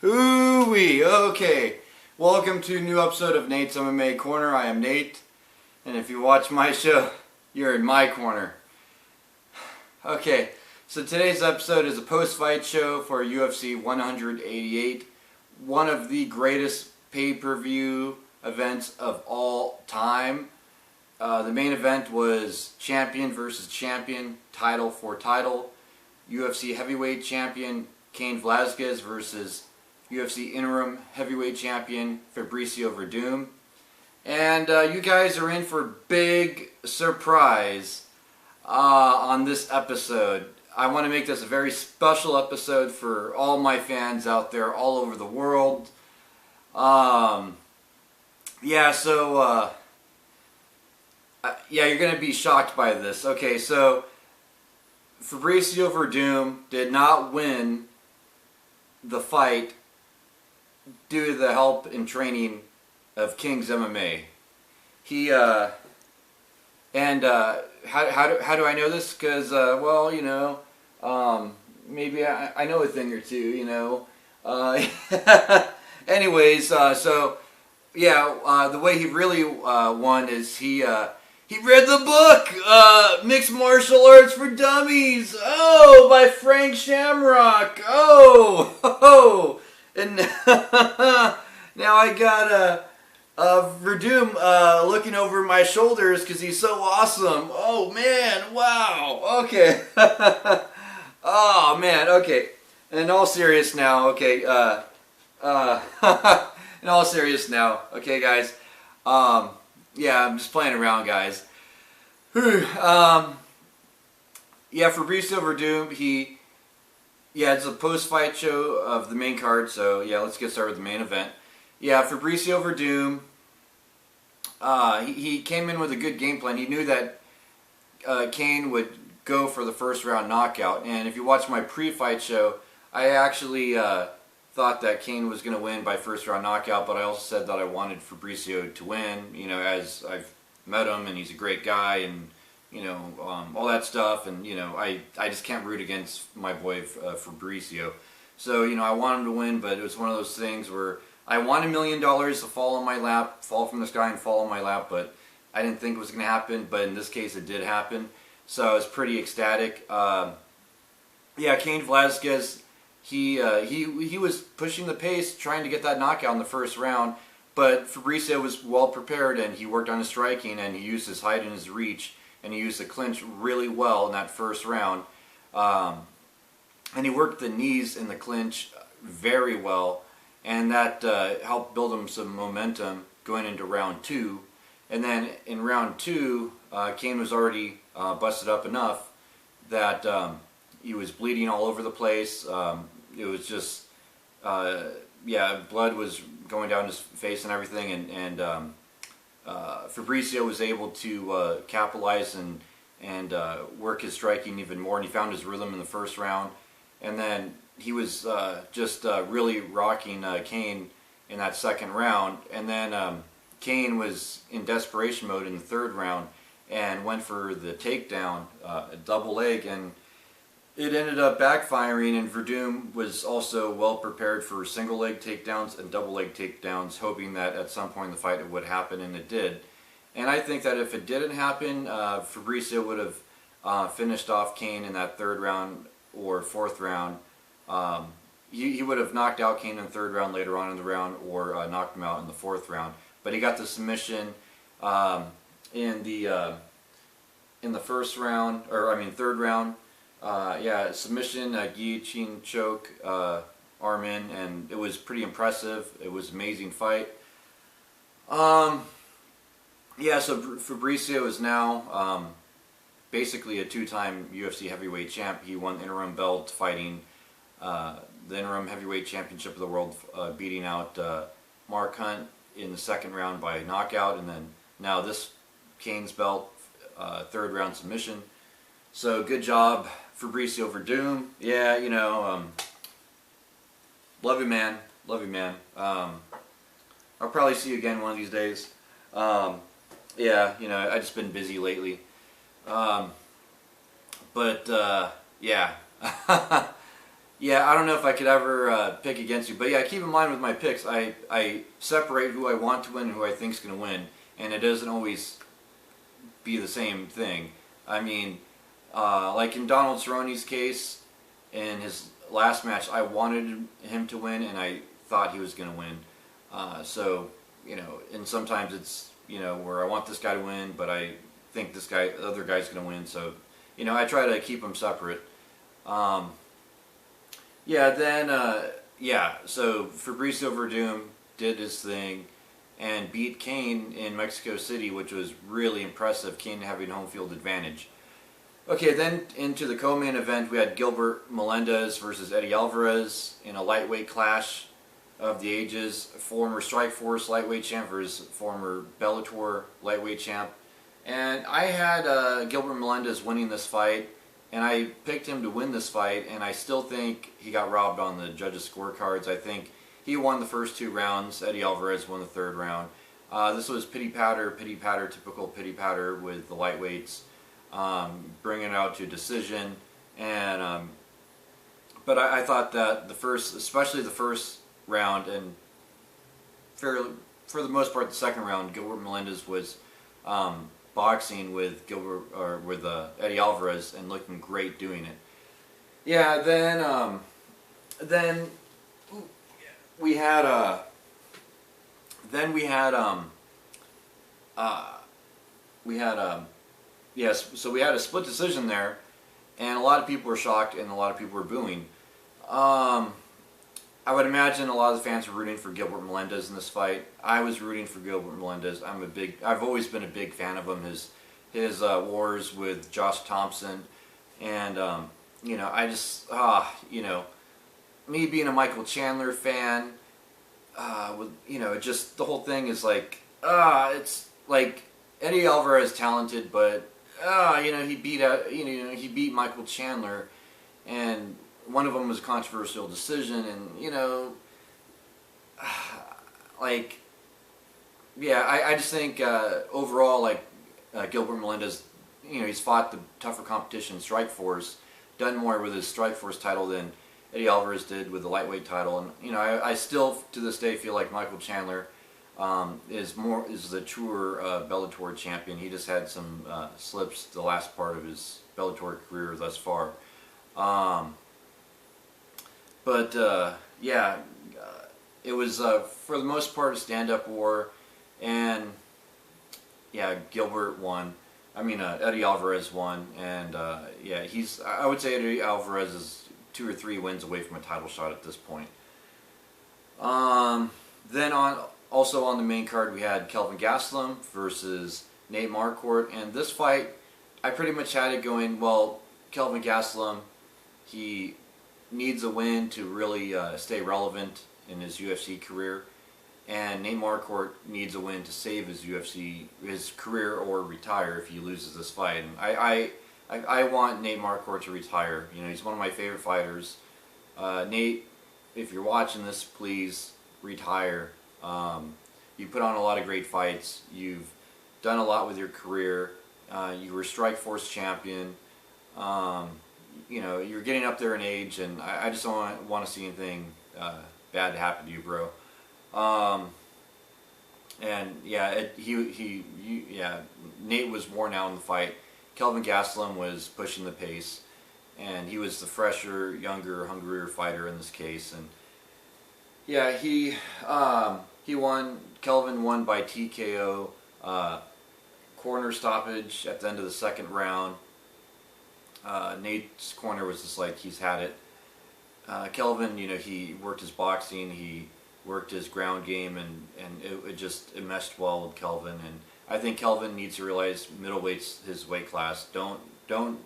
Hoo-wee, okay. Welcome to a new episode of Nate's MMA Corner. I am Nate, and if you watch my show, you're in my corner. Okay, so today's episode is a post-fight show for UFC 188, one of the greatest pay-per-view events of all time. The main event was champion versus champion, title for title. UFC heavyweight champion Cain Velasquez versus UFC interim heavyweight champion Fabricio Werdum. And you guys are in for a big surprise on this episode. I want to make this a very special episode for all my fans out there all over the world. You're going to be shocked by this. Okay, so Fabricio Werdum did not win the fight due to the help and training of King's MMA. How do I know this? Because, maybe I know a thing or two, Anyways, the way he really won is he read the book, Mixed Martial Arts for Dummies, by Frank Shamrock, and now I got Werdum looking over my shoulders because he's so awesome. Oh man, wow, okay. Oh man, okay. In all seriousness now, okay, in all seriousness now, okay guys, I'm just playing around, guys. Fabricio Werdum, it's a post-fight show of the main card, so let's get started with the main event. Fabricio Werdum, he came in with a good game plan. He knew that Cain would go for the first round knockout, and if you watch my pre-fight show, I actually thought that Cain was going to win by first round knockout, but I also said that I wanted Fabricio to win, as I've met him and he's a great guy and, all that stuff, and, I just can't root against my boy Fabricio. So, I want him to win, but it was one of those things where I want $1 million to fall in my lap, fall from the sky and fall in my lap, but I didn't think it was going to happen, but in this case it did happen, so I was pretty ecstatic. Cain Velasquez, he was pushing the pace, trying to get that knockout in the first round, but Fabricio was well prepared and he worked on his striking and he used his height and his reach and he used the clinch really well in that first round. And he worked the knees in the clinch very well, and that helped build him some momentum going into round two. And then in round two, Cain was already busted up enough that he was bleeding all over the place. It was just, blood was going down his face and everything, and Fabricio was able to capitalize and work his striking even more, and he found his rhythm in the first round, and then he was really rocking Cain in that second round, and then Cain was in desperation mode in the third round and went for the takedown, a double leg, and it ended up backfiring, and Werdum was also well prepared for single leg takedowns and double leg takedowns, hoping that at some point in the fight it would happen, and it did. And I think that if it didn't happen, Fabricio would have finished off Cain in that third round or fourth round. He would have knocked out Cain in the third round later on in the round, or knocked him out in the fourth round. But he got the submission in the third round. Submission, guillotine choke, arm in, and it was pretty impressive. It was an amazing fight. So Fabricio is now basically a two-time UFC heavyweight champ. He won the interim belt fighting the interim heavyweight championship of the world, beating out Mark Hunt in the second round by knockout, and then now this Cain's belt, third round submission. So good job, Fabricio Werdum. Love you, man. Love you, man. I'll probably see you again one of these days. I've just been busy lately. Yeah, I don't know if I could ever pick against you, but yeah, keep in mind with my picks, I separate who I want to win and who I think's going to win, and it doesn't always be the same thing. I mean, like in Donald Cerrone's case, in his last match, I wanted him to win, and I thought he was going to win. So, and sometimes it's, where I want this guy to win, but I think the other guy's going to win. So, I try to keep them separate. So Fabricio Werdum did his thing and beat Cain in Mexico City, which was really impressive, Cain having home field advantage. Okay, then into the co-main event, we had Gilbert Melendez versus Eddie Alvarez in a lightweight clash of the ages. Former Strikeforce lightweight champ versus former Bellator lightweight champ. And I had Gilbert Melendez winning this fight, and I picked him to win this fight, and I still think he got robbed on the judges' scorecards. I think he won the first 2 rounds. Eddie Alvarez won the 3rd round. This was pity patter, typical pity patter with the lightweights. Bringing it out to decision, and but I thought that especially the first round, and for the most part the second round, Gilbert Melendez was boxing with Eddie Alvarez and looking great doing it. Yeah, then we had Yes, so we had a split decision there, and a lot of people were shocked and a lot of people were booing. I would imagine a lot of the fans were rooting for Gilbert Melendez in this fight. I was rooting for Gilbert Melendez. I've always been a big fan of him. His wars with Josh Thompson, and me being a Michael Chandler fan, just the whole thing is like, it's like Eddie Alvarez is talented, but he beat Michael Chandler, and one of them was a controversial decision, and I just think overall, Gilbert Melendez, he's fought the tougher competition in Strikeforce, done more with his Strikeforce title than Eddie Alvarez did with the lightweight title, and I still to this day feel like Michael Chandler is the truer Bellator champion. He just had some slips the last part of his Bellator career thus far. It was for the most part a stand-up war, and Gilbert won. Eddie Alvarez won, and I would say Eddie Alvarez is 2 or 3 wins away from a title shot at this point. Also on the main card, we had Kelvin Gastelum versus Nate Marquardt, and this fight, I pretty much had it going, well, Kelvin Gastelum, he needs a win to really stay relevant in his UFC career, and Nate Marquardt needs a win to save his career or retire if he loses this fight. And I want Nate Marquardt to retire. He's one of my favorite fighters. Nate, if you're watching this, please retire. You put on a lot of great fights. You've done a lot with your career. You were Strikeforce champion. You're getting up there in age, and I just don't want to see anything bad happen to you, bro. Nate was worn out in the fight. Kelvin Gastelum was pushing the pace, and he was the fresher, younger, hungrier fighter in this case. And he won. Kelvin won by TKO, corner stoppage at the end of the 2nd round. Nate's corner was just like he's had it. Kelvin, he worked his boxing, he worked his ground game, and it meshed well with Kelvin. And I think Kelvin needs to realize middleweight's his weight class. Don't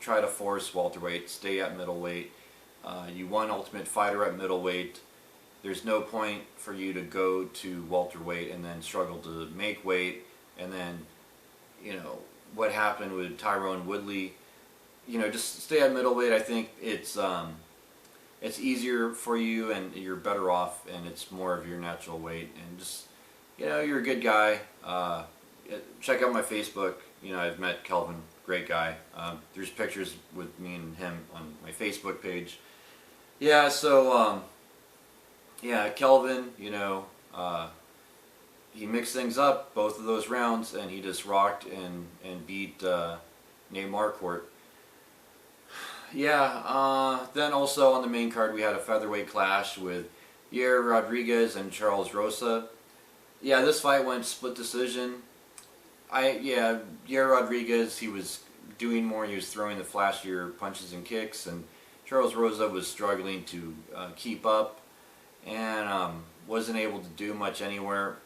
try to force welterweight. Stay at middleweight. You won Ultimate Fighter at middleweight. There's no point for you to go to welterweight and then struggle to make weight. And then, what happened with Tyrone Woodley. Just stay at middleweight. I think it's easier for you, and you're better off, and it's more of your natural weight. And just, you're a good guy. Check out my Facebook. I've met Kelvin, great guy. There's pictures with me and him on my Facebook page. Yeah, so yeah, Kelvin, he mixed things up both of those rounds, and he just rocked and beat Nate Marquardt. Yeah, then also on the main card we had a featherweight clash with Yair Rodriguez and Charles Rosa. Yeah, this fight went split decision. Yair Rodriguez, he was doing more. He was throwing the flashier punches and kicks, and Charles Rosa was struggling to keep up and wasn't able to do much anywhere.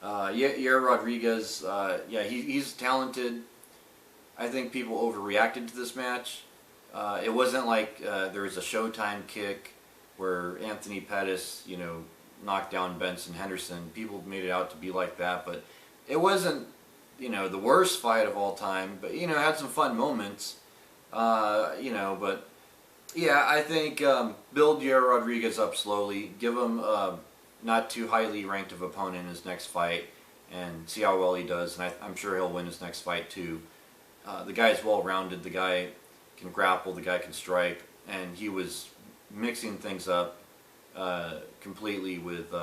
Yair Rodriguez, he's talented. I think people overreacted to this match. It wasn't like there was a Showtime kick where Anthony Pettis, knocked down Benson Henderson. People made it out to be like that, but it wasn't, the worst fight of all time. But it had some fun moments. But yeah, I think build Yair Rodriguez up slowly. Give him not too highly ranked of opponent in his next fight, and see how well he does. And I'm sure he'll win his next fight too. The guy is well-rounded. The guy can grapple. The guy can strike, and he was mixing things up completely with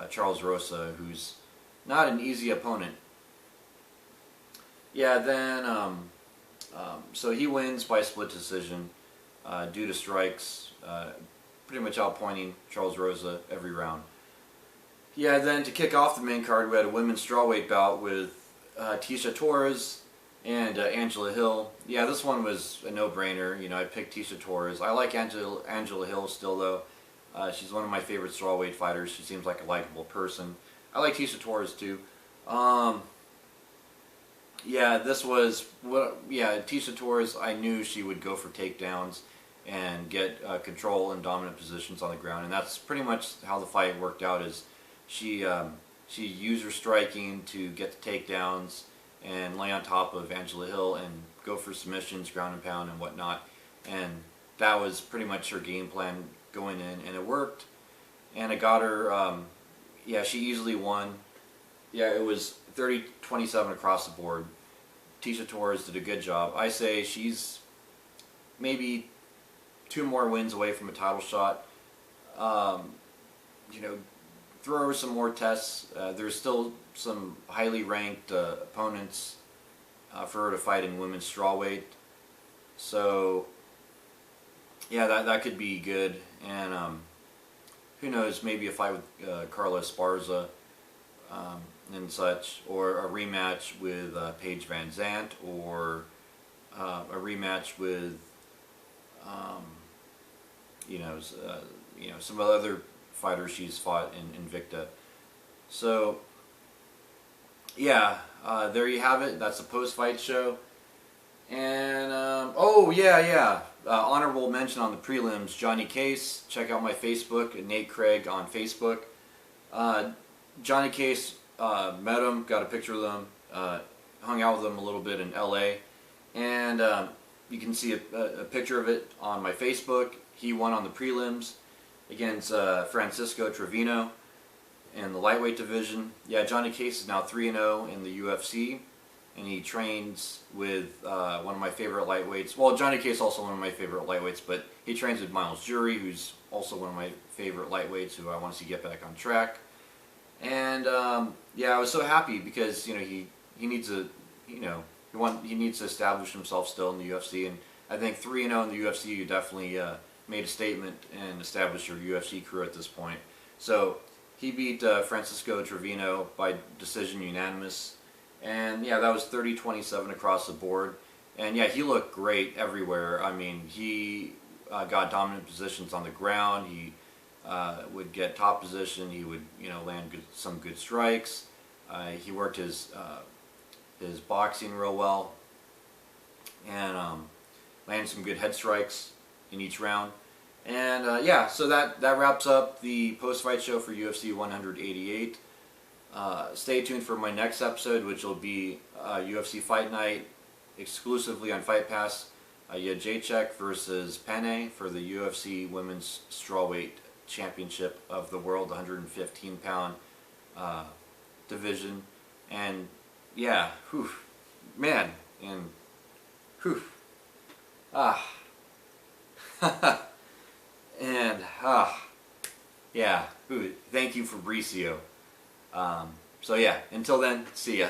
Charles Rosa, who's not an easy opponent. Yeah, then so he wins by split decision due to strikes, pretty much outpointing Charles Rosa every round. Yeah, then to kick off the main card, we had a women's strawweight bout with Tisha Torres and Angela Hill. Yeah, this one was a no-brainer. I picked Tisha Torres. I like Angela Hill still, though. She's one of my favorite strawweight fighters. She seems like a likable person. I like Tisha Torres, too. Tisha Torres, I knew she would go for takedowns and get control and dominant positions on the ground, and that's pretty much how the fight worked out. Is she used her striking to get the takedowns and lay on top of Angela Hill and go for submissions, ground and pound, and whatnot. And that was pretty much her game plan going in, and it worked. And it got her, she easily won. Yeah, it was 30-27 across the board. Tisha Torres did a good job. I say she's maybe 2 more wins away from a title shot. Throw her some more tests. There's still some highly ranked opponents for her to fight in women's strawweight. So, yeah, that could be good. And who knows, maybe a fight with Carla Esparza and such, or a rematch with Paige Van Zandt, or a rematch with some other fighters she's fought in Invicta. So yeah, there you have it. That's the post-fight show. And honorable mention on the prelims, Johnny Case. Check out my Facebook, Nate Craig on Facebook. Johnny Case, met him, got a picture with him, hung out with him a little bit in LA, and you can see a picture of it on my Facebook. He won on the prelims against Francisco Trevino in the lightweight division. Yeah, Johnny Case is now 3-0 in the UFC, and he trains with one of my favorite lightweights. Well, Johnny Case is also one of my favorite lightweights, but he trains with Miles Jury, who's also one of my favorite lightweights, who I want to see get back on track. And I was so happy because he needs he needs to establish himself still in the UFC, and I think 3-0 in the UFC, you definitely made a statement and established your UFC career at this point. So he beat Francisco Trevino by decision unanimous, and yeah, that was 30-27 across the board. And yeah, he looked great everywhere. I mean, he got dominant positions on the ground. He would get top position. He would land some good strikes. He worked his boxing real well, and landed some good head strikes in each round. And so that wraps up the post-fight show for UFC 188. Stay tuned for my next episode, which will be UFC Fight Night exclusively on Fight Pass. Jacek versus Penne for the UFC Women's Strawweight Championship of the World 115-pound division. And yeah, And yeah, ooh, thank you, Fabricio. So yeah, until then, see ya.